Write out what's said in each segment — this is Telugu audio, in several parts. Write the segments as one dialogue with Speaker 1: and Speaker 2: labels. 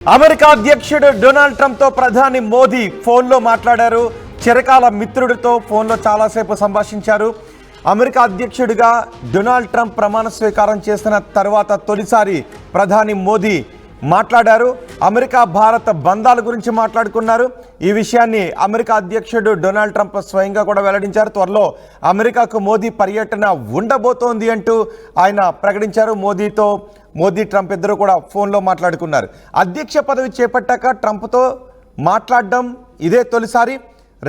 Speaker 1: అమెరికా అధ్యక్షుడు డొనాల్డ్ ట్రంప్ తో ప్రధాని మోదీ ఫోన్లో మాట్లాడారు. చిరకాల మిత్రుడితో ఫోన్లో చాలాసేపు సంభాషించారు. అమెరికా అధ్యక్షుడిగా డొనాల్డ్ ట్రంప్ ప్రమాణ స్వీకారం చేసిన తర్వాత తొలిసారి ప్రధాని మోదీ మాట్లాడారు. అమెరికా భారత బంధాల గురించి మాట్లాడుకున్నారు. ఈ విషయాన్ని అమెరికా అధ్యక్షుడు డొనాల్డ్ ట్రంప్ స్వయంగా కూడా వెల్లడించారు. త్వరలో అమెరికాకు మోదీ పర్యటన ఉండబోతోంది అంటూ ఆయన ప్రకటించారు. మోదీ ట్రంప్ ఇద్దరు కూడా ఫోన్లో మాట్లాడుకున్నారు. అధ్యక్ష పదవి చేపట్టాక ట్రంప్తో మాట్లాడడం ఇదే తొలిసారి.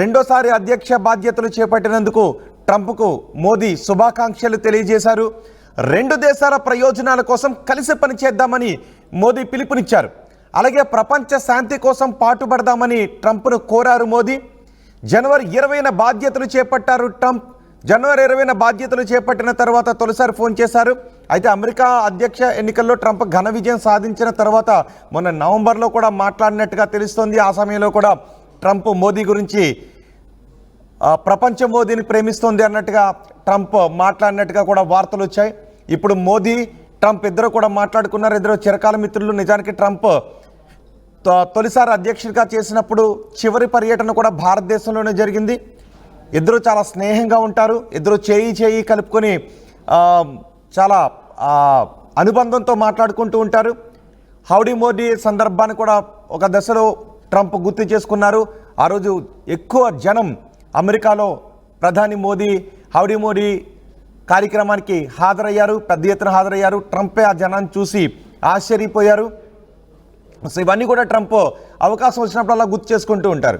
Speaker 1: రెండోసారి అధ్యక్ష బాధ్యతలు చేపట్టినందుకు ట్రంప్కు మోదీ శుభాకాంక్షలు తెలియజేశారు. రెండు దేశాల ప్రయోజనాల కోసం కలిసి పనిచేద్దామని మోదీ పిలుపునిచ్చారు. అలాగే ప్రపంచ శాంతి కోసం పాటుపడదామని ట్రంప్ను కోరారు. మోదీ జనవరి 20న బాధ్యతలు చేపట్టారు. ట్రంప్ జనవరి 20న బాధ్యతలు చేపట్టిన తర్వాత తొలిసారి ఫోన్ చేశారు. అయితే అమెరికా అధ్యక్ష ఎన్నికల్లో ట్రంప్ ఘన విజయం సాధించిన తర్వాత మొన్న నవంబర్లో కూడా మాట్లాడినట్టుగా తెలుస్తోంది. ఆ సమయంలో కూడా ట్రంప్ మోదీ గురించి ప్రపంచం మోదీని ప్రేమిస్తోంది అన్నట్టుగా ట్రంప్ మాట్లాడినట్టుగా కూడా వార్తలు వచ్చాయి. ఇప్పుడు మోదీ ట్రంప్ ఇద్దరు కూడా మాట్లాడుకున్నారు. ఇద్దరు చిరకాల మిత్రులు. నిజానికి ట్రంప్ తొలిసారి అధ్యక్షుడిగా చేసినప్పుడు చివరి పర్యటన కూడా భారతదేశంలోనే జరిగింది. ఇద్దరు చాలా స్నేహంగా ఉంటారు. ఇద్దరు చేయి కలుపుకొని చాలా అనుబంధంతో మాట్లాడుకుంటూ ఉంటారు. హౌడీ మోదీ సందర్భాన్ని కూడా ఒక దశలో ట్రంప్ గుర్తు చేసుకున్నారు. ఆ రోజు ఎక్కువ జనం అమెరికాలో ప్రధాని మోదీ హౌడీ మోదీ కార్యక్రమానికి హాజరయ్యారు. పెద్ద ఎత్తున హాజరయ్యారు. ట్రంపే ఆ జనాన్ని చూసి ఆశ్చర్యపోయారు. సో ఇవన్నీ కూడా ట్రంప్ అవకాశం వచ్చినప్పుడల్లా గుర్తు చేసుకుంటూ ఉంటారు.